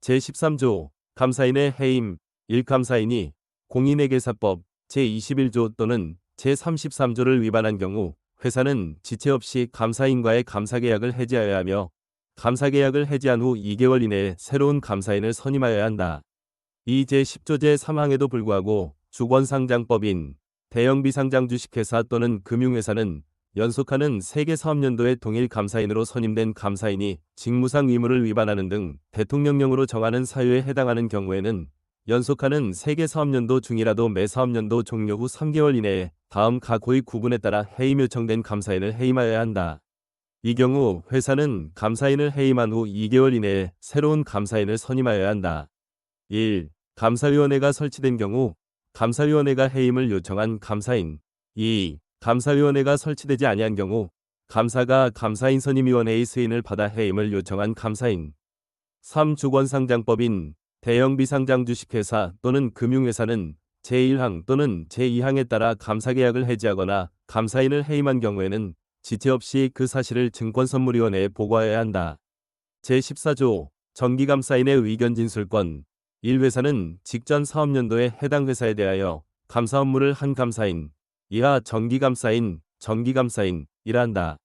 제13조 감사인의 해임 1. 감사인이 공인회계사법 제21조 또는 제33조를 위반한 경우 회사는 지체 없이 감사인과의 감사계약을 해지하여야 하며 감사계약을 해지한 후 2개월 이내에 새로운 감사인을 선임하여야 한다. 이 제10조 제3항에도 불구하고 주권상장법인 대형비상장 주식회사 또는 금융회사는 연속하는 세계사업연도에 동일 감사인으로 선임된 감사인이 직무상 의무를 위반하는 등 대통령령으로 정하는 사유에 해당하는 경우에는 연속하는 세계사업연도 중이라도 매 사업연도 종료 후 3개월 이내에 다음 각 호의 구분에 따라 해임 요청된 감사인을 해임하여야 한다. 이 경우 회사는 감사인을 해임한 후 2개월 이내에 새로운 감사인을 선임하여야 한다. 1. 감사위원회가 설치된 경우 감사위원회가 해임을 요청한 감사인 2. 감사위원회가 설치되지 아니한 경우 감사가 감사인 선임위원회의 승인을 받아 해임을 요청한 감사인 3. 주권상장법인 대형비상장 주식회사 또는 금융회사는 제1항 또는 제2항에 따라 감사계약을 해지하거나 감사인을 해임한 경우에는 지체 없이 그 사실을 증권선물위원회에 보고하여야 한다. 제14조 정기감사인의 의견진술권 1회사는 직전 사업연도에 해당 회사에 대하여 감사 업무를 한 감사인 이하 정기감사인, 정기감사인이라 한다.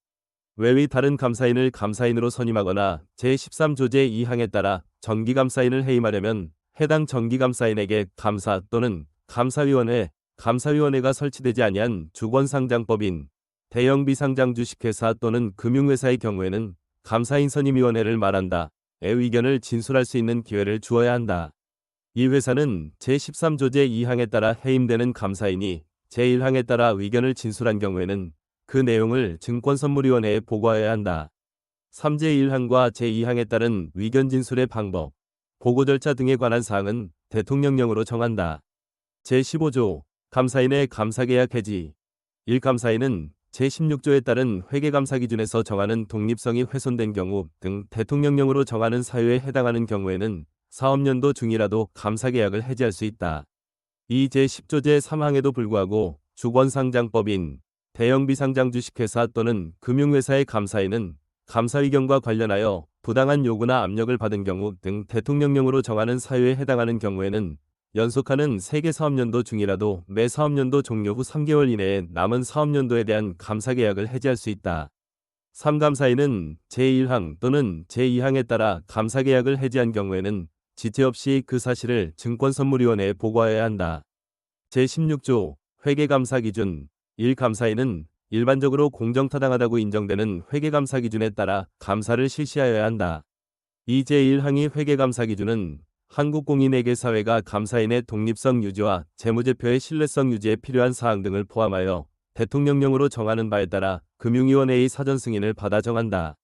외의 다른 감사인을 감사인으로 선임하거나 제13조 제2항에 따라 정기감사인을 해임하려면 해당 정기감사인에게 감사 또는 감사위원회, 감사위원회가 설치되지 아니한 주권상장법인 대형비상장 주식회사 또는 금융회사의 경우에는 감사인 선임위원회를 말한다. 의 의견을 진술할 수 있는 기회를 주어야 한다. 이 회사는 제13조 제2항에 따라 해임되는 감사인이 제1항에 따라 의견을 진술한 경우에는 그 내용을 증권선물위원회에 보고하여야 한다. 3제1항과 제2항에 따른 의견 진술의 방법, 보고 절차 등에 관한 사항은 대통령령으로 정한다. 제15조 감사인의 감사계약 해지 1. 감사인은 제16조에 따른 회계감사 기준에서 정하는 독립성이 훼손된 경우 등 대통령령으로 정하는 사유에 해당하는 경우에는 사업연도 중이라도 감사계약을 해지할 수 있다. 이 제10조 제3항에도 불구하고 주권상장법인 대형비상장 주식회사 또는 금융회사의 감사인은 감사 의견과 관련하여 부당한 요구나 압력을 받은 경우 등 대통령령으로 정하는 사유에 해당하는 경우에는 연속하는 세계사업연도 중이라도 매 사업연도 종료 후 3개월 이내에 남은 사업연도에 대한 감사계약을 해지할 수 있다. 3. 감사인은 제1항 또는 제2항에 따라 감사계약을 해지한 경우에는 지체 없이 그 사실을 증권선물위원회에 보고하여야 한다. 제16조 회계감사 기준 1. 감사인은 일반적으로 공정타당하다고 인정되는 회계감사 기준에 따라 감사를 실시하여야 한다. 이 제1항의 회계감사 기준은 한국공인회계사회가 감사인의 독립성 유지와 재무제표의 신뢰성 유지에 필요한 사항 등을 포함하여 대통령령으로 정하는 바에 따라 금융위원회의 사전 승인을 받아 정한다.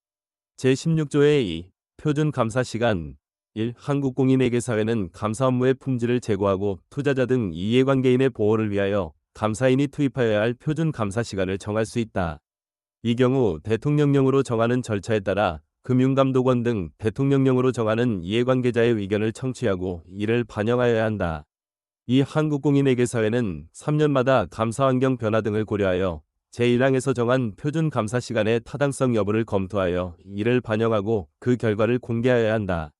제16조의 2. 표준 감사 시간 1. 한국공인회계사회는 감사 업무의 품질을 제고하고 투자자 등 이해관계인의 보호를 위하여 감사인이 투입하여야 할 표준 감사 시간을 정할 수 있다. 이 경우 대통령령으로 정하는 절차에 따라 금융감독원 등 대통령령으로 정하는 이해관계자의 의견을 청취하고 이를 반영하여야 한다. 이 한국공인회계사회는 3년마다 감사환경 변화 등을 고려하여 제1항에서 정한 표준 감사 시간의 타당성 여부를 검토하여 이를 반영하고 그 결과를 공개하여야 한다.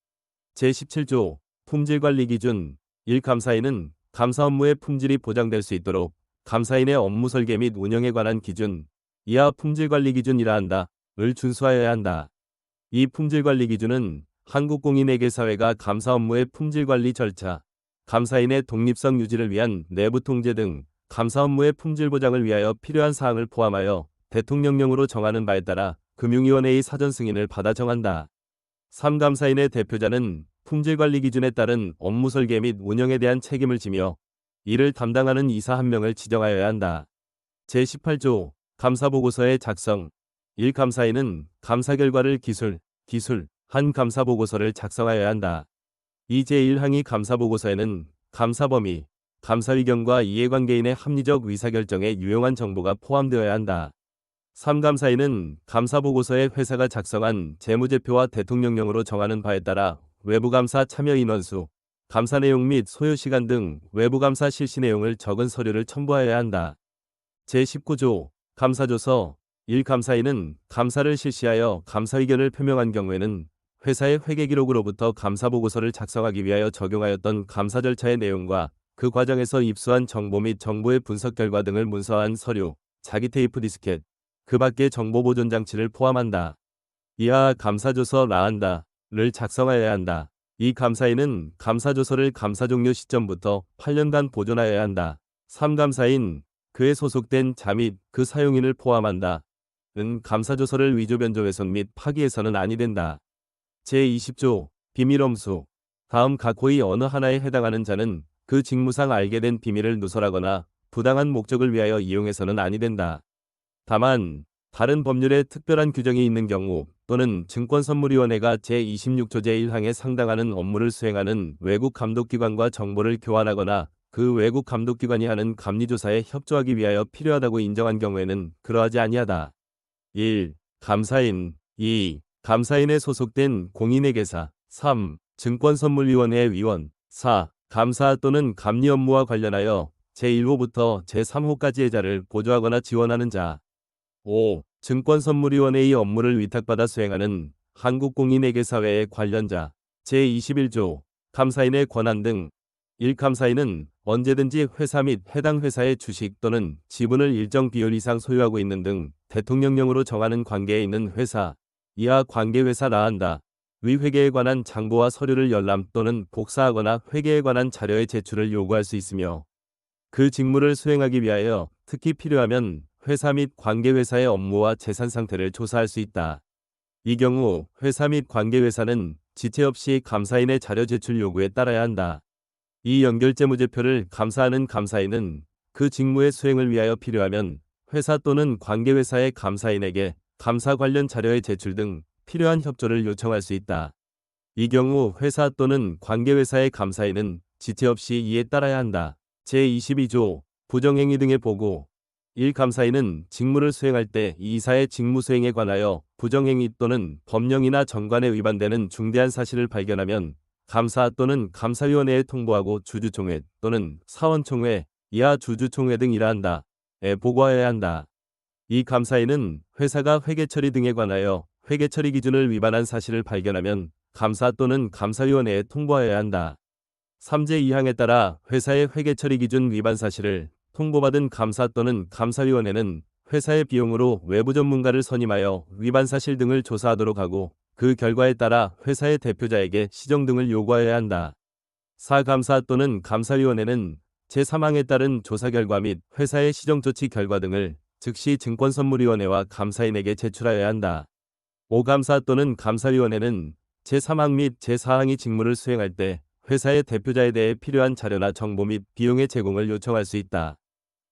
제17조 품질관리 기준 1. 감사인은 감사 업무의 품질이 보장될 수 있도록 감사인의 업무 설계 및 운영에 관한 기준, 이하 품질관리 기준이라 한다. 을 준수하여야 한다. 이 품질관리 기준은 한국공인회계사회가 감사 업무의 품질관리 절차, 감사인의 독립성 유지를 위한 내부 통제 등 감사 업무의 품질 보장을 위하여 필요한 사항을 포함하여 대통령령으로 정하는 바에 따라 금융위원회의 사전 승인을 받아 정한다. 3. 감사인의 대표자는 품질관리 기준에 따른 업무 설계 및 운영에 대한 책임을 지며 이를 담당하는 이사 1명을 지정하여야 한다. 제18조 감사보고서의 작성 1. 감사인은 감사 결과를 기술한 감사보고서를 작성하여야 한다. 이 제1항의 감사보고서에는 감사 범위, 감사 의견과 이해관계인의 합리적 의사결정에 유용한 정보가 포함되어야 한다. 3. 감사인은 감사보고서에 회사가 작성한 재무제표와 대통령령으로 정하는 바에 따라 외부감사 참여 인원수, 감사 내용 및 소요시간 등 외부감사 실시 내용을 적은 서류를 첨부하여야 한다. 제19조 감사조서 1. 감사인은 감사를 실시하여 감사 의견을 표명한 경우에는 회사의 회계기록으로부터 감사보고서를 작성하기 위하여 적용하였던 감사 절차의 내용과 그 과정에서 입수한 정보 및 정보의 분석 결과 등을 문서화한 서류, 자기 테이프 디스켓, 그 밖의 정보 보존 장치를 포함한다. 이하 감사조서 라한다를 작성하여야 한다. 이 감사인은 감사조서를 감사 종료 시점부터 8년간 보존하여야 한다. 3감사인 그에 소속된 자 및 그 사용인을 포함한다. 은 감사조서를 위조 변조 훼손 및 파기해서는 아니 된다. 제20조 비밀엄수. 다음 각 호의 어느 하나에 해당하는 자는 그 직무상 알게 된 비밀을 누설하거나 부당한 목적을 위하여 이용해서는 아니 된다. 다만 다른 법률에 특별한 규정이 있는 경우 또는 증권선물위원회가 제26조 제1항에 상당하는 업무를 수행하는 외국 감독기관과 정보를 교환하거나 그 외국 감독기관이 하는 감리조사에 협조하기 위하여 필요하다고 인정한 경우에는 그러하지 아니하다. 1. 감사인 2. 감사인에 소속된 공인회계사 3. 증권선물위원회 위원 4. 감사 또는 감리 업무와 관련하여 제1호부터 제3호까지의 자를 보조하거나 지원하는 자 5. 증권선물위원회의 업무를 위탁받아 수행하는 한국공인회계사회의 관련자 제21조 감사인의 권한 등 1. 감사인은 언제든지 회사 및 해당 회사의 주식 또는 지분을 일정 비율 이상 소유하고 있는 등 대통령령으로 정하는 관계에 있는 회사, 이하 관계회사 라한다. 위 회계에 관한 장부와 서류를 열람 또는 복사하거나 회계에 관한 자료의 제출을 요구할 수 있으며 그 직무를 수행하기 위하여 특히 필요하면 회사 및 관계회사의 업무와 재산 상태를 조사할 수 있다. 이 경우 회사 및 관계회사는 지체 없이 감사인의 자료 제출 요구에 따라야 한다. 이 연결재무제표를 감사하는 감사인은 그 직무의 수행을 위하여 필요하면 회사 또는 관계회사의 감사인에게 감사 관련 자료의 제출 등 필요한 협조를 요청할 수 있다. 이 경우 회사 또는 관계회사의 감사인은 지체 없이 이에 따라야 한다. 제22조 부정행위 등의 보고 1. 감사인은 직무를 수행할 때 이사의 직무 수행에 관하여 부정행위 또는 법령이나 정관에 위반되는 중대한 사실을 발견하면 감사 또는 감사위원회에 통보하고 주주총회 또는 사원총회, 이하 주주총회 등 이러한다. 에 보고하여야 한다. 이 감사인은 회사가 회계처리 등에 관하여 회계처리 기준을 위반한 사실을 발견하면 감사 또는 감사위원회에 통보하여야 한다. 3제 2항에 따라 회사의 회계처리 기준 위반 사실을 통보받은 감사 또는 감사위원회는 회사의 비용으로 외부 전문가를 선임하여 위반 사실 등을 조사하도록 하고 그 결과에 따라 회사의 대표자에게 시정 등을 요구하여야 한다. 4. 감사 또는 감사위원회는 제3항에 따른 조사 결과 및 회사의 시정조치 결과 등을 즉시 증권선물위원회와 감사인에게 제출하여야 한다. 5. 감사 또는 감사위원회는 제3항 및 제4항이 직무를 수행할 때 회사의 대표자에 대해 필요한 자료나 정보 및 비용의 제공을 요청할 수 있다.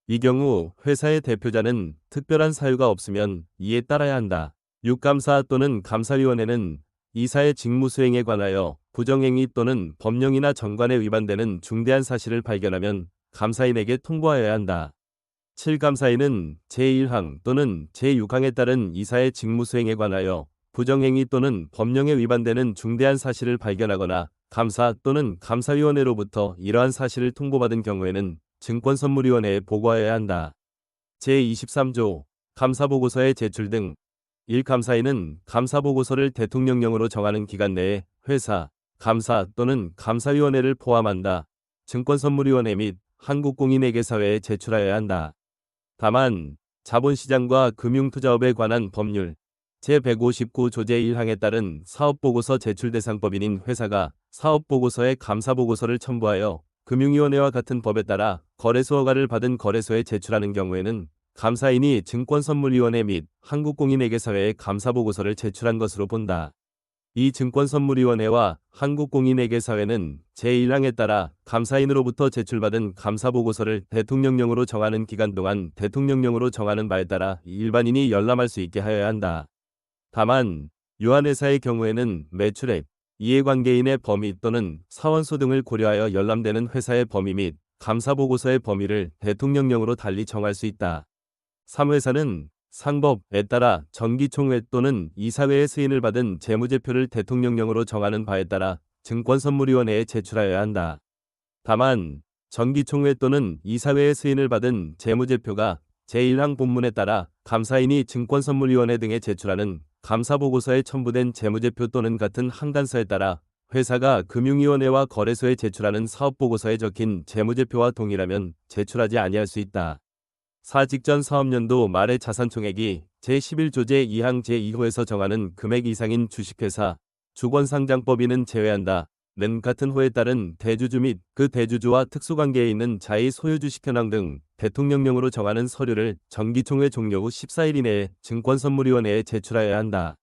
이 경우 회사의 대표자는 특별한 사유가 없으면 이에 따라야 한다. 6. 감사 또는 감사위원회는 이사의 직무 수행에 관하여 부정행위 또는 법령이나 정관에 위반되는 중대한 사실을 발견하면 감사인에게 통보하여야 한다. 7. 감사인은 제1항 또는 제6항에 따른 이사의 직무 수행에 관하여 부정행위 또는 법령에 위반되는 중대한 사실을 발견하거나 감사 또는 감사위원회로부터 이러한 사실을 통보받은 경우에는 증권선물위원회에 보고하여야 한다. 제23조 감사보고서의 제출 등 1. 감사인은 감사보고서를 대통령령으로 정하는 기간 내에 회사, 감사 또는 감사위원회를 포함한다. 증권선물위원회 및 한국공인회계사회에 제출하여야 한다. 다만 자본시장과 금융투자업에 관한 법률 제159조 제1항에 따른 사업보고서 제출 대상법인인 회사가 사업보고서에 감사보고서를 첨부하여 금융위원회와 같은 법에 따라 거래소 허가를 받은 거래소에 제출하는 경우에는 감사인이 증권선물위원회 및 한국공인회계사회에 감사보고서를 제출한 것으로 본다. 이 증권선물위원회와 한국공인회계사회는 제1항에 따라 감사인으로부터 제출받은 감사보고서를 대통령령으로 정하는 기간 동안 대통령령으로 정하는 바에 따라 일반인이 열람할 수 있게 하여야 한다. 다만 유한회사의 경우에는 매출액, 이해관계인의 범위 또는 사원수 등을 고려하여 열람되는 회사의 범위 및 감사보고서의 범위를 대통령령으로 달리 정할 수 있다. 3회사는 상법에 따라 정기총회 또는 이사회의 승인을 받은 재무제표를 대통령령으로 정하는 바에 따라 증권선물위원회에 제출하여야 한다. 다만 정기총회 또는 이사회의 승인을 받은 재무제표가 제1항 본문에 따라 감사인이 증권선물위원회 등에 제출하는 감사보고서에 첨부된 재무제표 또는 같은 항단서에 따라 회사가 금융위원회와 거래소에 제출하는 사업보고서에 적힌 재무제표와 동일하면 제출하지 아니할 수 있다. 4. 직전 사업연도 말의 자산총액이 제11조 제2항 제2호에서 정하는 금액 이상인 주식회사, 주권상장법인은 제외한다. 는 같은 호에 따른 대주주 및 그 대주주와 특수관계에 있는 자의 소유주식 현황 등 대통령령으로 정하는 서류를 정기총회 종료 후 14일 이내에 증권선물위원회에 제출하여야 한다.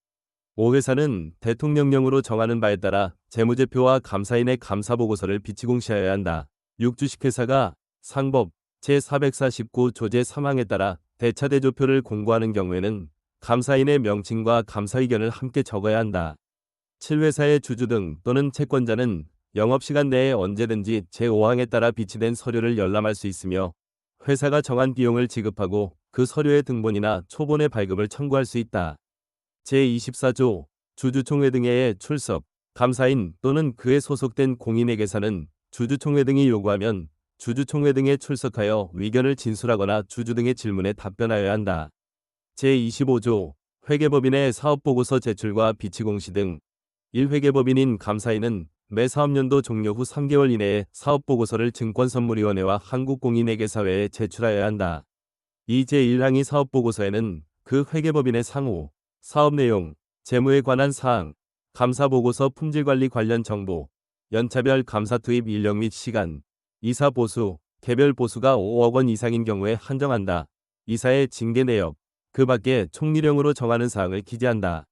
5. 회사는 대통령령으로 정하는 바에 따라 재무제표와 감사인의 감사보고서를 비치 공시하여야 한다. 6. 주식회사가 상법 제449조 제3항에 따라 대차대조표를 공고하는 경우에는 감사인의 명칭과 감사 의견을 함께 적어야 한다. 7. 회사의 주주 등 또는 채권자는 영업시간 내에 언제든지 제5항에 따라 비치된 서류를 열람할 수 있으며 회사가 정한 비용을 지급하고 그 서류의 등본이나 초본의 발급을 청구할 수 있다. 제24조 주주총회 등의 출석, 감사인 또는 그에 소속된 공인회계사는 주주총회 등이 요구하면 주주총회 등에 출석하여 의견을 진술하거나 주주 등의 질문에 답변하여야 한다. 제25조 회계법인의 사업보고서 제출과 비치 공시 등 1회계법인인 감사인은 매 사업연도 종료 후 3개월 이내에 사업보고서를 증권선물위원회와 한국공인회계사회에 제출하여야 한다. 2. 제1항의 사업보고서에는 그 회계법인의 상호, 사업 내용, 재무에 관한 사항, 감사보고서 품질관리 관련 정보, 연차별 감사 투입 인력 및 시간, 이사 보수, 개별 보수가 5억 원 이상인 경우에 한정한다. 이사의 징계 내역, 그 밖에 총리령으로 정하는 사항을 기재한다.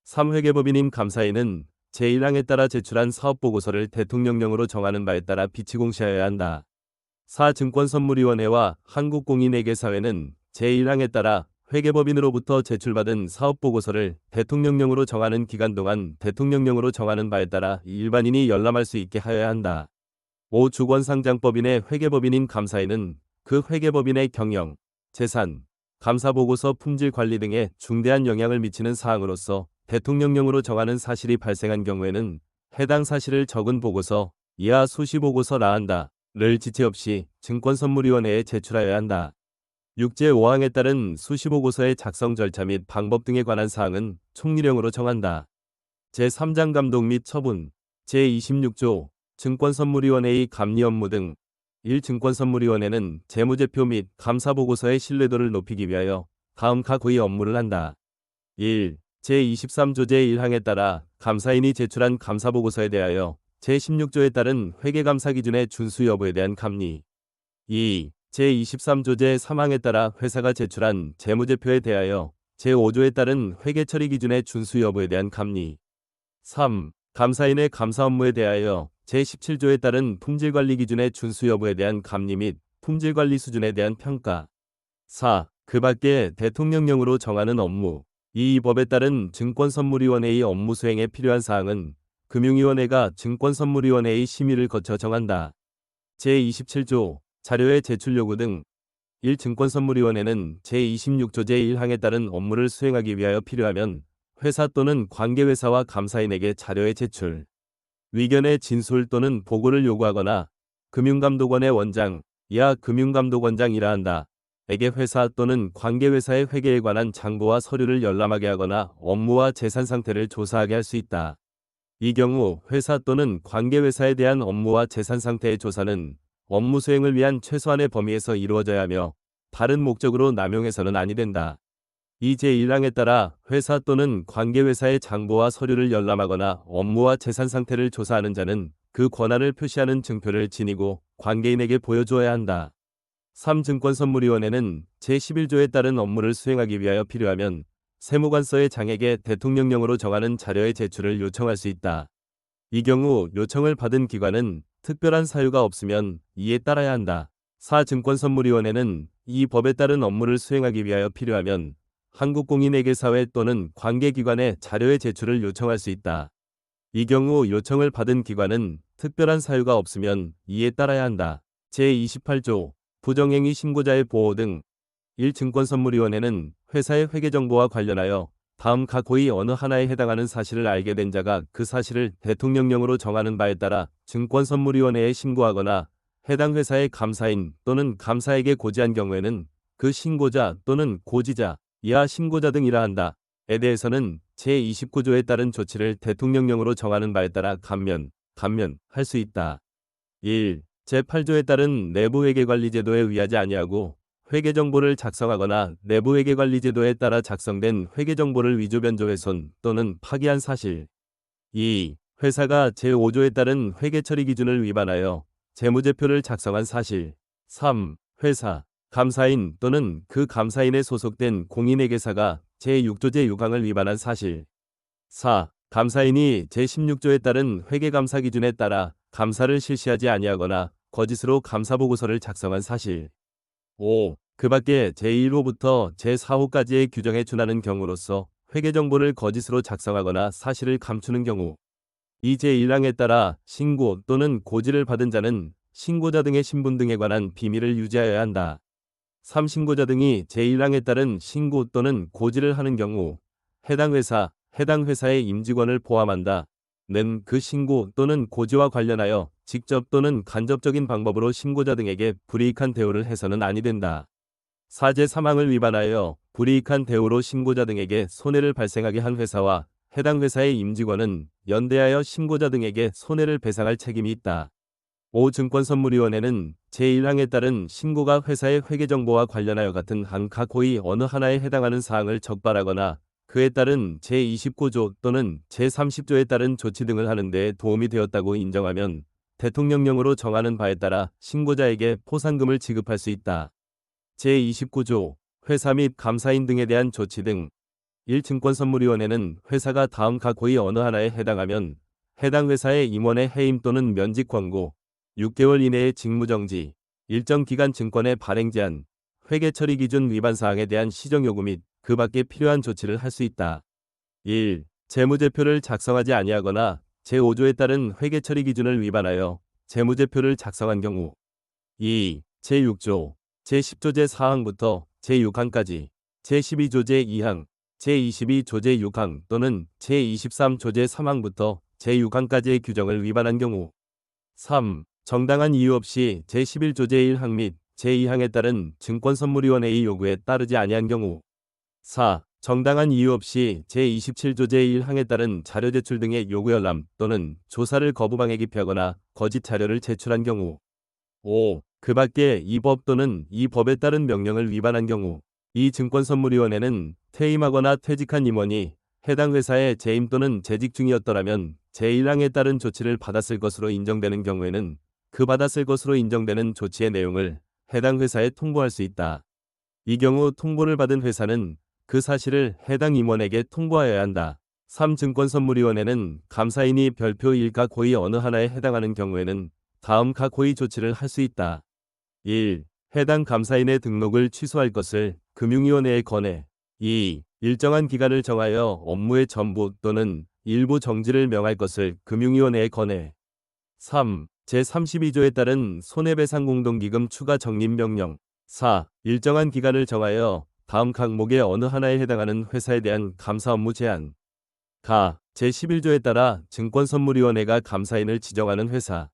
3. 회계법인인 감사인은 제1항에 따라 제출한 사업보고서를 대통령령으로 정하는 바에 따라 비치 공시하여야 한다. 4. 증권선물위원회와 한국공인회계사회는 제1항에 따라 회계법인으로부터 제출받은 사업보고서를 대통령령으로 정하는 기간 동안 대통령령으로 정하는 바에 따라 일반인이 열람할 수 있게 하여야 한다. 5. 주권상장법인의 회계법인인 감사인은 그 회계법인의 경영, 재산, 감사보고서 품질관리 등에 중대한 영향을 미치는 사항으로서 대통령령으로 정하는 사실이 발생한 경우에는 해당 사실을 적은 보고서, 이하 수시보고서 라한다를 지체 없이 증권선물위원회에 제출하여야 한다. 6. 제5항에 따른 수시보고서의 작성 절차 및 방법 등에 관한 사항은 총리령으로 정한다. 제3장 감독 및 처분 제26조 증권선물위원회의 감리 업무 등 1. 증권선물위원회는 재무제표 및 감사보고서의 신뢰도를 높이기 위하여 다음 각 의 업무를 한다. 1. 제23조 제1항에 따라 감사인이 제출한 감사보고서에 대하여 제16조에 따른 회계감사 기준의 준수 여부에 대한 감리. 2. 제23조 제3항에 따라 회사가 제출한 재무제표에 대하여 제5조에 따른 회계처리 기준의 준수 여부에 대한 감리. 3. 감사인의 감사 업무에 대하여 제17조에 따른 품질관리 기준의 준수 여부에 대한 감리 및 품질관리 수준에 대한 평가. 4. 그 밖에 대통령령으로 정하는 업무. 이 법에 따른 증권선물위원회의 업무 수행에 필요한 사항은 금융위원회가 증권선물위원회의 심의를 거쳐 정한다. 제27조 자료의 제출 요구 등 1. 증권선물위원회는 제26조 제1항에 따른 업무를 수행하기 위하여 필요하면 회사 또는 관계회사와 감사인에게 자료의 제출, 의견의 진술 또는 보고를 요구하거나 금융감독원의 원장, 이하 금융감독원장이라 한다. 에게 회사 또는 관계회사의 회계에 관한 장부와 서류를 열람하게 하거나 업무와 재산 상태를 조사하게 할 수 있다. 이 경우 회사 또는 관계회사에 대한 업무와 재산 상태의 조사는 업무 수행을 위한 최소한의 범위에서 이루어져야 하며 다른 목적으로 남용해서는 아니 된다. 이 제1항에 따라 회사 또는 관계회사의 장부와 서류를 열람하거나 업무와 재산 상태를 조사하는 자는 그 권한을 표시하는 증표를 지니고 관계인에게 보여주어야 한다. 3. 증권선물위원회는 제11조에 따른 업무를 수행하기 위하여 필요하면 세무관서의 장에게 대통령령으로 정하는 자료의 제출을 요청할 수 있다. 이 경우 요청을 받은 기관은 특별한 사유가 없으면 이에 따라야 한다. 4. 증권선물위원회는 이 법에 따른 업무를 수행하기 위하여 필요하면 한국공인회계사회 또는 관계기관에 자료의 제출을 요청할 수 있다. 이 경우 요청을 받은 기관은 특별한 사유가 없으면 이에 따라야 한다. 제28조 부정행위 신고자의 보호 등 1. 증권선물위원회는 회사의 회계정보와 관련하여 다음 각 호의 어느 하나에 해당하는 사실을 알게 된 자가 그 사실을 대통령령으로 정하는 바에 따라 증권선물위원회에 신고하거나 해당 회사의 감사인 또는 감사에게 고지한 경우에는 그 신고자 또는 고지자, 이하 신고자 등이라 한다. 대해서는 제29조에 따른 조치를 대통령령으로 정하는 바에 따라 감면할 수 있다. 1. 제8조에 따른 내부회계관리제도에 의하지 아니하고 회계정보를 작성하거나 내부회계관리제도에 따라 작성된 회계정보를 위조 변조 훼손 또는 파기한 사실. 2. 회사가 제5조에 따른 회계처리 기준을 위반하여 재무제표를 작성한 사실. 3. 회사, 감사인 또는 그 감사인에 소속된 공인회계사가 제6조 제6항을 위반한 사실. 4. 감사인이 제16조에 따른 회계감사 기준에 따라 감사를 실시하지 아니하거나 거짓으로 감사보고서를 작성한 사실. 5. 그 밖에 제1호부터 제4호까지의 규정에 준하는 경우로서 회계정보를 거짓으로 작성하거나 사실을 감추는 경우. 이 제1항에 따라 신고 또는 고지를 받은 자는 신고자 등의 신분 등에 관한 비밀을 유지하여야 한다. 3. 신고자 등이 제1항에 따른 신고 또는 고지를 하는 경우 해당 회사의 임직원을 포함한다. 는 그 신고 또는 고지와 관련하여 직접 또는 간접적인 방법으로 신고자 등에게 불이익한 대우를 해서는 아니 된다. 4. 제3항을 위반하여 불이익한 대우로 신고자 등에게 손해를 발생하게 한 회사와 해당 회사의 임직원은 연대하여 신고자 등에게 손해를 배상할 책임이 있다. 5. 증권선물위원회는 제1항에 따른 신고가 회사의 회계정보와 관련하여 같은 한 각 호의 어느 하나에 해당하는 사항을 적발하거나 그에 따른 제29조 또는 제30조에 따른 조치 등을 하는 데 도움이 되었다고 인정하면 대통령령으로 정하는 바에 따라 신고자에게 포상금을 지급할 수 있다. 제29조 회사 및 감사인 등에 대한 조치 등 1. 증권선물위원회는 회사가 다음 각 호의 어느 하나에 해당하면 해당 회사의 임원의 해임 또는 면직 권고, 6개월 이내의 직무정지, 일정 기간 증권의 발행 제한, 회계처리 기준 위반 사항에 대한 시정요구 및 그 밖에 필요한 조치를 할 수 있다. 1. 재무제표를 작성하지 아니하거나 제5조에 따른 회계처리 기준을 위반하여 재무제표를 작성한 경우. 2. 제6조, 제10조 제4항부터 제6항까지, 제12조 제2항, 제22조 제6항 또는 제23조 제3항부터 제6항까지의 규정을 위반한 경우. 3. 정당한 이유 없이 제11조 제1항 및 제2항에 따른 증권선물위원회의 요구에 따르지 아니한 경우. 4. 정당한 이유 없이 제27조 제1항에 따른 자료 제출 등의 요구 열람 또는 조사를 거부방해 기피하거나 거짓 자료를 제출한 경우. 5. 그 밖에 이 법 또는 이 법에 따른 명령을 위반한 경우. 이 증권선물위원회는 퇴임하거나 퇴직한 임원이 해당 회사에 재임 또는 재직 중이었더라면 제1항에 따른 조치를 받았을 것으로 인정되는 경우에는 그 받았을 것으로 인정되는 조치의 내용을 해당 회사에 통보할 수 있다. 이 경우 통보를 받은 회사는 그 사실을 해당 임원에게 통보하여야 한다. 3. 증권선물위원회는 감사인이 별표 1각 호의 어느 하나에 해당하는 경우에는 다음 각 호의 조치를 할 수 있다. 1. 해당 감사인의 등록을 취소할 것을 금융위원회에 권해. 2. 일정한 기간을 정하여 업무의 전부 또는 일부 정지를 명할 것을 금융위원회에 권해. 3. 제32조에 따른 손해배상 공동기금 추가 적립명령. 4. 일정한 기간을 정하여 다음 항목의 어느 하나에 해당하는 회사에 대한 감사 업무 제한. 가. 제11조에 따라 증권선물위원회가 감사인을 지정하는 회사.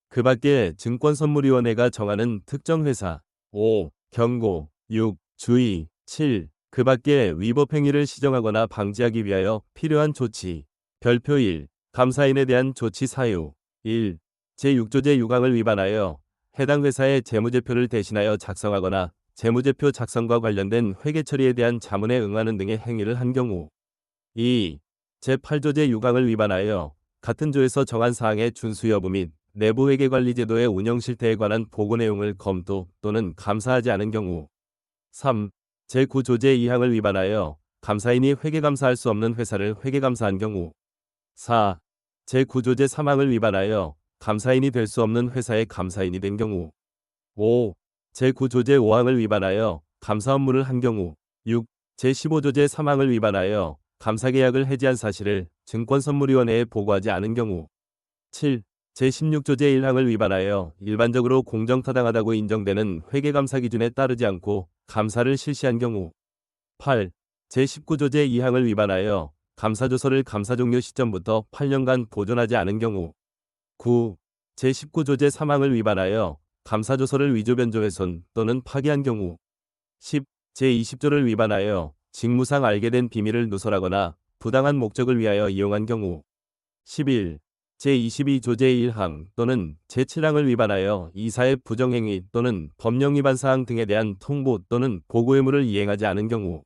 그 밖에 증권선물위원회가 정하는 특정 회사. 5. 경고. 6. 주의. 7. 그 밖에 위법 행위를 시정하거나 방지하기 위하여 필요한 조치. 별표 1. 감사인에 대한 조치 사유. 1. 제6조 제6항을 위반하여 해당 회사의 재무제표를 대신하여 작성하거나 재무제표 작성과 관련된 회계처리에 대한 자문에 응하는 등의 행위를 한 경우. 2. 제8조 제6항을 위반하여 같은 조에서 정한 사항의 준수 여부 및 내부회계관리제도의 운영 실태에 관한 보고 내용을 검토 또는 감사하지 않은 경우. 3. 제9조 제2항을 위반하여 감사인이 회계감사할 수 없는 회사를 회계감사한 경우. 4. 제9조 제3항을 위반하여 감사인이 될 수 없는 회사의 감사인이 된 경우. 5. 제9조 제5항을 위반하여 감사 업무를 한 경우. 6. 제15조 제3항을 위반하여 감사계약을 해지한 사실을 증권선물위원회에 보고하지 않은 경우. 7. 제16조 제1항을 위반하여 일반적으로 공정타당하다고 인정되는 회계감사 기준에 따르지 않고 감사를 실시한 경우. 8. 제19조 제2항을 위반하여 감사조서를 감사 종료 시점부터 8년간 보존하지 않은 경우. 9. 제19조 제3항을 위반하여 감사조서를 위조 변조 훼손 또는 파기한 경우. 10. 제20조를 위반하여 직무상 알게 된 비밀을 누설하거나 부당한 목적을 위하여 이용한 경우. 11. 제22조 제1항 또는 제7항을 위반하여 이사의 부정행위 또는 법령 위반 사항 등에 대한 통보 또는 보고 의무를 이행하지 않은 경우.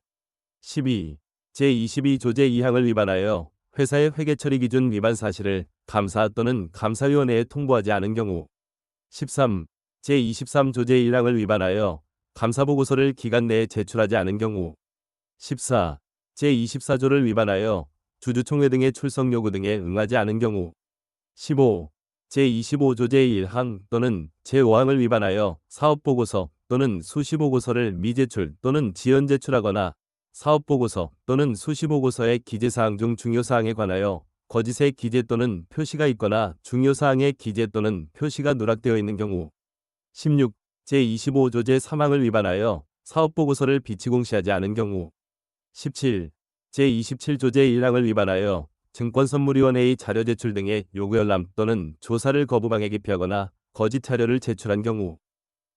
12. 제22조 제2항을 위반하여 회사의 회계처리 기준 위반 사실을 감사 또는 감사위원회에 통보하지 않은 경우. 13. 제23조 제1항을 위반하여 감사보고서를 기간 내에 제출하지 않은 경우. 14. 제24조를 위반하여 주주총회 등의 출석 요구 등에 응하지 않은 경우. 15. 제25조 제1항 또는 제5항을 위반하여 사업보고서 또는 수시보고서를 미제출 또는 지연 제출하거나 사업보고서 또는 수시보고서의 기재사항 중 중요사항에 관하여 거짓의 기재 또는 표시가 있거나 중요사항의 기재 또는 표시가 누락되어 있는 경우. 16. 제25조 제3항을 위반하여 사업보고서를 비치 공시하지 않은 경우. 17. 제27조 제1항을 위반하여 증권선물위원회의 자료 제출 등의 요구 열람 또는 조사를 거부방해 기피하거나 거짓 자료를 제출한 경우.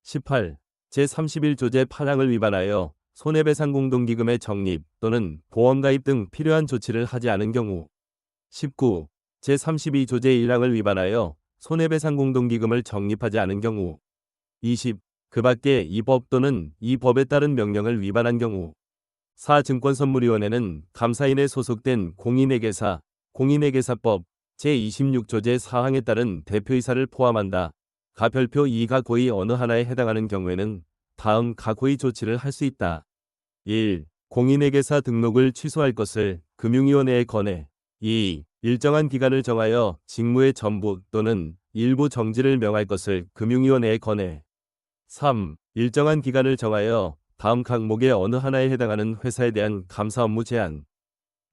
18. 제31조 제8항을 위반하여 손해배상 공동기금의 적립 또는 보험 가입 등 필요한 조치를 하지 않은 경우. 19. 제32조 제1항을 위반하여 손해배상 공동기금을 적립하지 않은 경우. 20. 그 밖에 이 법 또는 이 법에 따른 명령을 위반한 경우. 사증권선물위원회는 감사인에 소속된 공인회계사, 공인회계사법 제26조 제4항에 따른 대표이사를 포함한다. 가 별표 2가 고의 어느 하나에 해당하는 경우에는 다음 가 고의 조치를 할 수 있다. 1. 공인회계사 등록을 취소할 것을 금융위원회에 권해. 2. 일정한 기간을 정하여 직무의 전부 또는 일부 정지를 명할 것을 금융위원회에 권해. 3. 일정한 기간을 정하여 다음 항목의 어느 하나에 해당하는 회사에 대한 감사 업무 제한.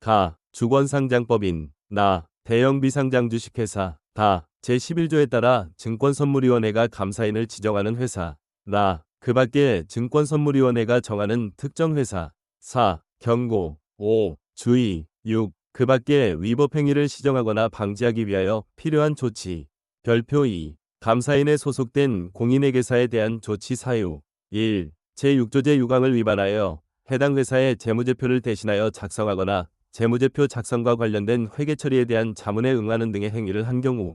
가. 주권상장법인 나. 대형 비상장 주식회사 다. 제11조에 따라 증권선물위원회가 감사인을 지정하는 회사 나. 그 밖에 증권선물위원회가 정하는 특정 회사. 4. 경고. 5. 주의. 6. 그 밖에 위법 행위를 시정하거나 방지하기 위하여 필요한 조치. 별표 2. 감사인에 소속된 공인회계사에 대한 조치 사유. 1. 제6조 제6항을 위반하여 해당 회사의 재무제표를 대신하여 작성하거나 재무제표 작성과 관련된 회계처리에 대한 자문에 응하는 등의 행위를 한 경우.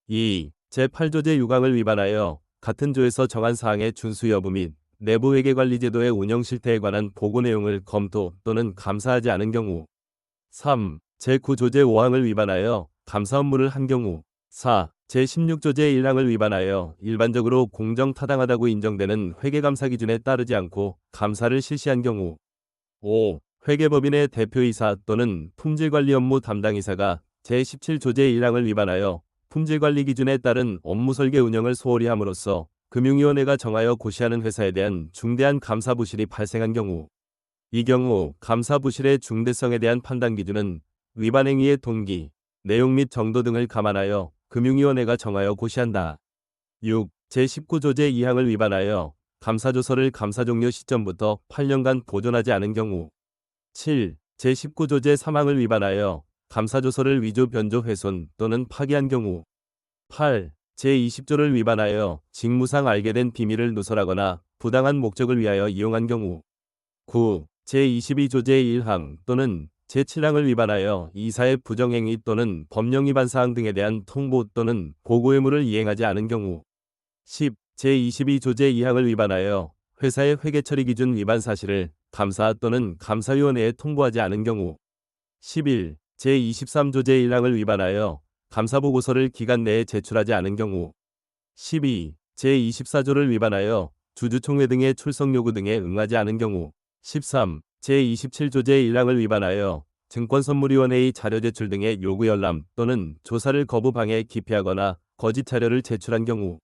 2. 제8조 제6항을 위반하여 같은 조에서 정한 사항의 준수 여부 및 내부회계관리제도의 운영 실태에 관한 보고 내용을 검토 또는 감사하지 않은 경우. 3. 제9조 제5항을 위반하여 감사 업무를 한 경우. 4. 제16조 제1항을 위반하여 일반적으로 공정타당하다고 인정되는 회계감사 기준에 따르지 않고 감사를 실시한 경우. 5. 회계법인의 대표이사 또는 품질관리 업무 담당이사가 제17조 제1항을 위반하여 품질관리 기준에 따른 업무 설계 운영을 소홀히 함으로써 금융위원회가 정하여 고시하는 회사에 대한 중대한 감사 부실이 발생한 경우. 이 경우 감사 부실의 중대성에 대한 판단 기준은 위반 행위의 동기, 내용 및 정도 등을 감안하여 금융위원회가 정하여 고시한다. 6. 제19조 제2항을 위반하여 감사조서를 감사 종료 시점부터 8년간 보존하지 않은 경우. 7. 제19조 제3항을 위반하여 감사조서를 위조 변조 훼손 또는 파기한 경우. 8. 제20조를 위반하여 직무상 알게 된 비밀을 누설하거나 부당한 목적을 위하여 이용한 경우. 9. 제22조 제1항 또는 제7항을 위반하여 이사의 부정행위 또는 법령 위반 사항 등에 대한 통보 또는 보고 의무를 이행하지 않은 경우. 10. 제22조 제2항을 위반하여 회사의 회계처리 기준 위반 사실을 감사 또는 감사위원회에 통보하지 않은 경우. 11. 제23조 제1항을 위반하여 감사보고서를 기간 내에 제출하지 않은 경우. 12. 제24조를 위반하여 주주총회 등의 출석 요구 등에 응하지 않은 경우. 13. 제27조 제1항을 위반하여 증권선물위원회의 자료 제출 등의 요구 열람 또는 조사를 거부 방해 기피하거나 거짓 자료를 제출한 경우.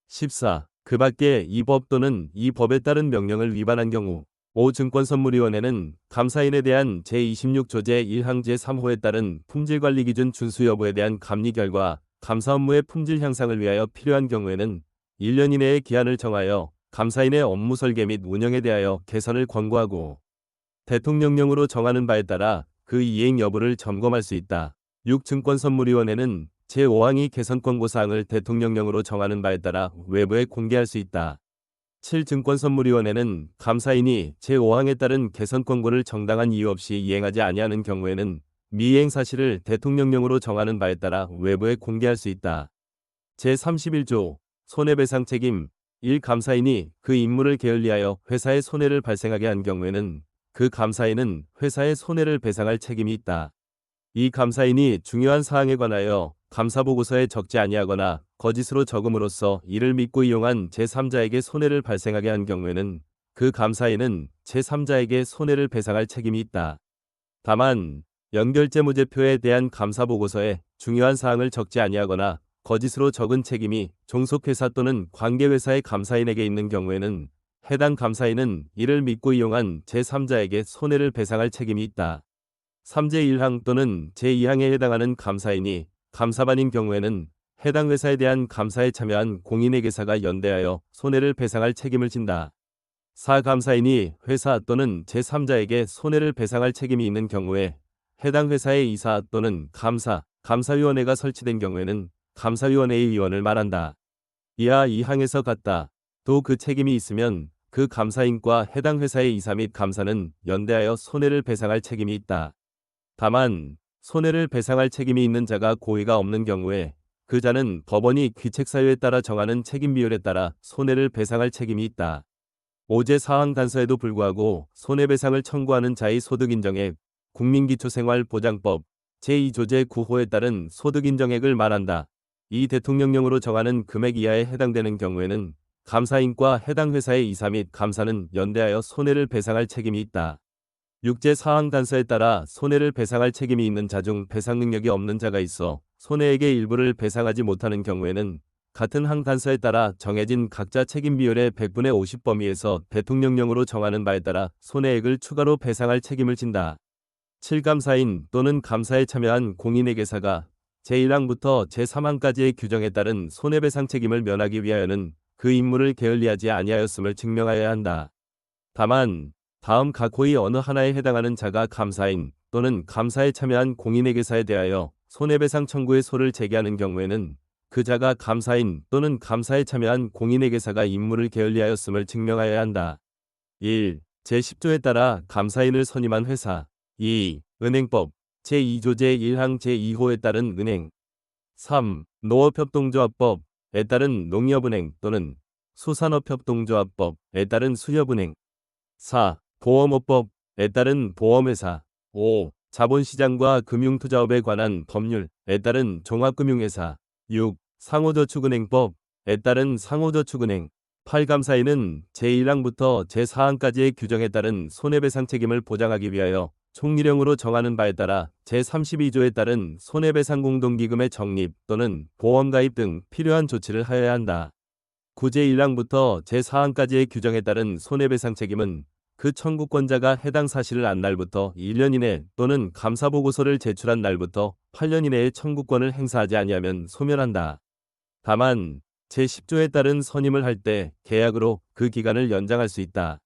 14. 그 밖에 이 법 또는 이 법에 따른 명령을 위반한 경우. 5. 증권선물위원회는 감사인에 대한 제26조 제1항 제3호에 따른 품질관리 기준 준수 여부에 대한 감리 결과 감사 업무의 품질 향상을 위하여 필요한 경우에는 1년 이내의 기한을 정하여 감사인의 업무 설계 및 운영에 대하여 개선을 권고하고 대통령령으로 정하는 바에 따라 그 이행 여부를 점검할 수 있다. 6. 증권선물위원회는 제5항의 개선 권고사항을 대통령령으로 정하는 바에 따라 외부에 공개할 수 있다. 7증권선물위원회는 감사인이 제5항에 따른 개선 권고를 정당한 이유 없이 이행하지 아니하는 경우에는 미이행 사실을 대통령령으로 정하는 바에 따라 외부에 공개할 수 있다. 제31조 손해배상 책임 1. 감사인이 그 임무를 게을리하여 회사에 손해를 발생하게 한 경우에는 그 감사인은 회사에 손해를 배상할 책임이 있다. 이 감사인이 중요한 사항에 관하여 감사보고서에 적지 아니하거나 거짓으로 적음으로써 이를 믿고 이용한 제3자에게 손해를 발생하게 한 경우에는 그 감사인은 제3자에게 손해를 배상할 책임이 있다. 다만 연결재무제표에 대한 감사보고서에 중요한 사항을 적지 아니하거나 거짓으로 적은 책임이 종속회사 또는 관계회사의 감사인에게 있는 경우에는 해당 감사인은 이를 믿고 이용한 제3자에게 손해를 배상할 책임이 있다. 3제1항 또는 제2항에 해당하는 감사인이 감사반인 경우에는 해당 회사에 대한 감사에 참여한 공인회계사가 연대하여 손해를 배상할 책임을 진다. 4. 감사인이 회사 또는 제3자에게 손해를 배상할 책임이 있는 경우에 해당 회사의 이사 또는 감사위원회가 설치된 경우에는 감사위원회의 위원을 말한다. 이하 이 항에서 같다. 또 그 책임이 있으면 그 감사인과 해당 회사의 이사 및 감사는 연대하여 손해를 배상할 책임이 있다. 다만 손해를 배상할 책임이 있는 자가 고의가 없는 경우에 그 자는 법원이 귀책사유에 따라 정하는 책임 비율에 따라 손해를 배상할 책임이 있다. 5제 사항 단서에도 불구하고 손해배상을 청구하는 자의 소득인정액 국민기초생활보장법 제2조 제9호에 따른 소득인정액을 말한다. 이 대통령령으로 정하는 금액 이하에 해당되는 경우에는 감사인과 해당 회사의 이사 및 감사는 연대하여 손해를 배상할 책임이 있다. 6제 사항 단서에 따라 손해를 배상할 책임이 있는 자 중 배상 능력이 없는 자가 있어 손해액의 일부를 배상하지 못하는 경우에는 같은 항 단서에 따라 정해진 각자 책임 비율의 100분의 50 범위에서 대통령령으로 정하는 바에 따라 손해액을 추가로 배상할 책임을 진다. 7. 감사인 또는 감사에 참여한 공인회계사가 제1항부터 제3항까지의 규정에 따른 손해배상 책임을 면하기 위하여는 그 임무를 게을리하지 아니하였음을 증명하여야 한다. 다만 다음 각 호의 어느 하나에 해당하는 자가 감사인 또는 감사에 참여한 공인회계사에 대하여 손해배상 청구의 소를 제기하는 경우에는 그 자가 감사인 또는 감사에 참여한 공인회계사가 임무를 게을리하였음을 증명하여야 한다. 1. 제10조에 따라 감사인을 선임한 회사 2. 은행법 제2조 제1항 제2호에 따른 은행 3. 농업협동조합법에 따른 농협은행 또는 수산업협동조합법에 따른 수협은행 4. 보험업법에 따른 보험회사 5. 자본시장과 금융투자업에 관한 법률에 따른 종합금융회사 6. 상호저축은행법에 따른 상호저축은행 8. 감사인은 제1항부터 제4항까지의 규정에 따른 손해배상 책임을 보장하기 위하여 총리령으로 정하는 바에 따라 제32조에 따른 손해배상 공동기금의 적립 또는 보험가입 등 필요한 조치를 하여야 한다. 9. 제1항부터 제4항까지의 규정에 따른 손해배상 책임은 그 청구권자가 해당 사실을 안 날부터 1년 이내 또는 감사보고서를 제출한 날부터 8년 이내에 청구권을 행사하지 아니하면 소멸한다. 다만 제10조에 따른 선임을 할 때 계약으로 그 기간을 연장할 수 있다.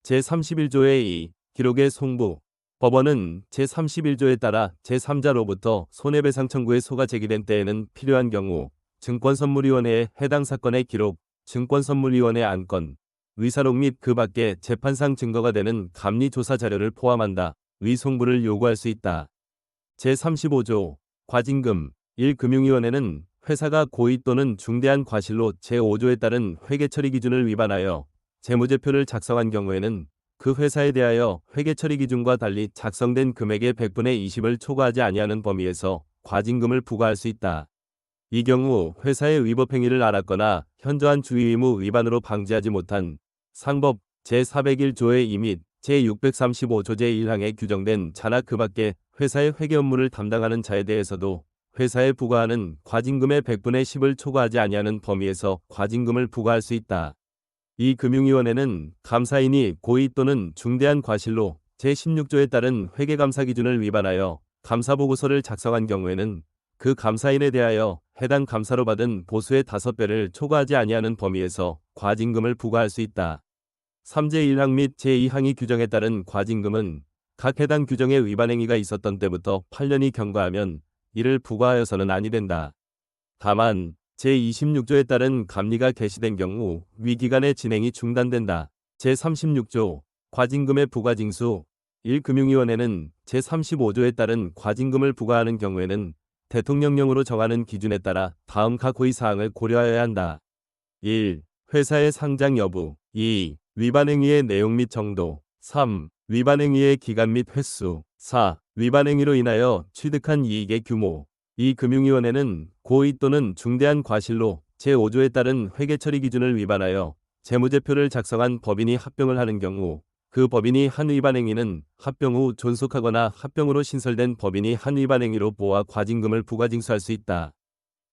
제31조의 2. 기록의 송부 법원은 제31조에 따라 제3자로부터 손해배상 청구의 소가 제기된 때에는 필요한 경우 증권선물위원회에 해당 사건의 기록, 증권선물위원회 안건, 의사록 및 그 밖에 재판상 증거가 되는 감리조사 자료를 포함한다. 의송부를 요구할 수 있다. 제35조 과징금 1. 금융위원회는 회사가 고의 또는 중대한 과실로 제5조에 따른 회계처리 기준을 위반하여 재무제표를 작성한 경우에는 그 회사에 대하여 회계처리 기준과 달리 작성된 금액의 100분의 20을 초과하지 아니하는 범위에서 과징금을 부과할 수 있다. 이 경우 회사의 위법행위를 알았거나 현저한 주의의무 위반으로 방지하지 못한 상법 제401조의 2 및 제635조 제1항에 규정된 자나 그 밖에 회사의 회계 업무를 담당하는 자에 대해서도 회사에 부과하는 과징금의 100분의 10을 초과하지 아니하는 범위에서 과징금을 부과할 수 있다. 이 금융위원회는 감사인이 고의 또는 중대한 과실로 제16조에 따른 회계감사 기준을 위반하여 감사보고서를 작성한 경우에는 그 감사인에 대하여 해당 감사로 받은 보수의 5배를 초과하지 아니하는 범위에서 과징금을 부과할 수 있다. 3제1항 및 제2항이 규정에 따른 과징금은 각 해당 규정의 위반 행위가 있었던 때부터 8년이 경과하면 이를 부과하여서는 아니 된다. 다만 제26조에 따른 감리가 개시된 경우 위기간의 진행이 중단된다. 제36조 과징금의 부과징수 1금융위원회는 제35조에 따른 과징금을 부과하는 경우에는 대통령령으로 정하는 기준에 따라 다음 각 고의사항을 고려하여야 한다. 1. 회사의 상장 여부 2. 위반 행위의 내용 및 정도 3. 위반 행위의 기간 및 횟수 4. 위반 행위로 인하여 취득한 이익의 규모 2. 금융위원회는 고의 또는 중대한 과실로 제5조에 따른 회계처리 기준을 위반하여 재무제표를 작성한 법인이 합병을 하는 경우 그 법인이 한 위반 행위는 합병 후 존속하거나 합병으로 신설된 법인이 한 위반 행위로 보아 과징금을 부과징수할 수 있다.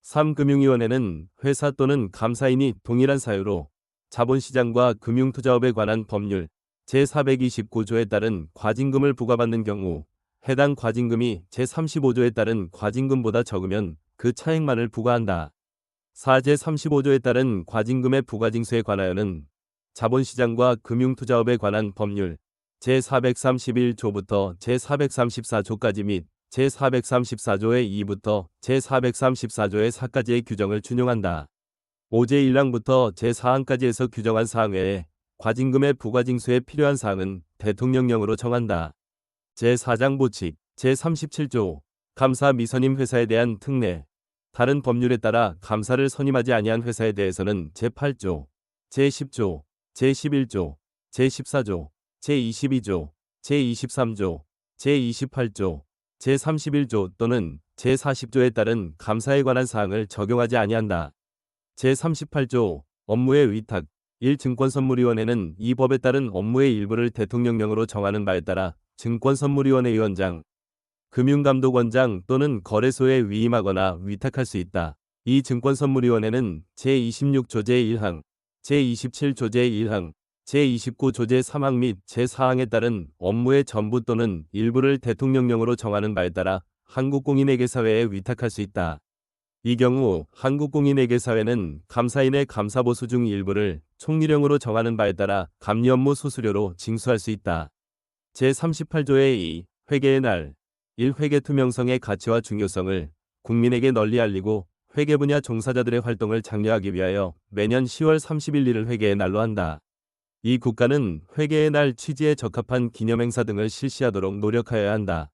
3. 금융위원회는 회사 또는 감사인이 동일한 사유로 자본시장과 금융투자업에 관한 법률 제429조에 따른 과징금을 부과받는 경우 해당 과징금이 제35조에 따른 과징금보다 적으면 그 차액만을 부과한다. 4. 제35조에 따른 과징금의 부과징수에 관하여는 자본시장과 금융투자업에 관한 법률 제431조부터 제434조까지 및 제434조의 2부터 제434조의 4까지의 규정을 준용한다. 5제 1항부터 제4항까지에서 규정한 사항 외에 과징금의 부과징수에 필요한 사항은 대통령령으로 정한다. 제4장 보칙 제37조 감사 미선임 회사에 대한 특례 다른 법률에 따라 감사를 선임하지 아니한 회사에 대해서는 제8조, 제10조, 제11조, 제14조, 제22조, 제23조, 제28조, 제31조 또는 제40조에 따른 감사에 관한 사항을 적용하지 아니한다. 제38조 업무의 위탁 1. 증권선물위원회는 이 법에 따른 업무의 일부를 대통령령으로 정하는 바에 따라 증권선물위원회 위원장, 금융감독원장 또는 거래소에 위임하거나 위탁할 수 있다. 이 증권선물위원회는 제26조 제1항, 제27조 제1항, 제29조 제3항 및 제4항에 따른 업무의 전부 또는 일부를 대통령령으로 정하는 바에 따라 한국공인회계사회에 위탁할 수 있다. 이 경우 한국공인회계사회는 감사인의 감사보수 중 일부를 총리령으로 정하는 바에 따라 감리 업무 수수료로 징수할 수 있다. 제38조의 2. 회계의 날 1. 회계 투명성의 가치와 중요성을 국민에게 널리 알리고 회계 분야 종사자들의 활동을 장려하기 위하여 매년 10월 31일을 회계의 날로 한다. 이 국가는 회계의 날 취지에 적합한 기념행사 등을 실시하도록 노력하여야 한다.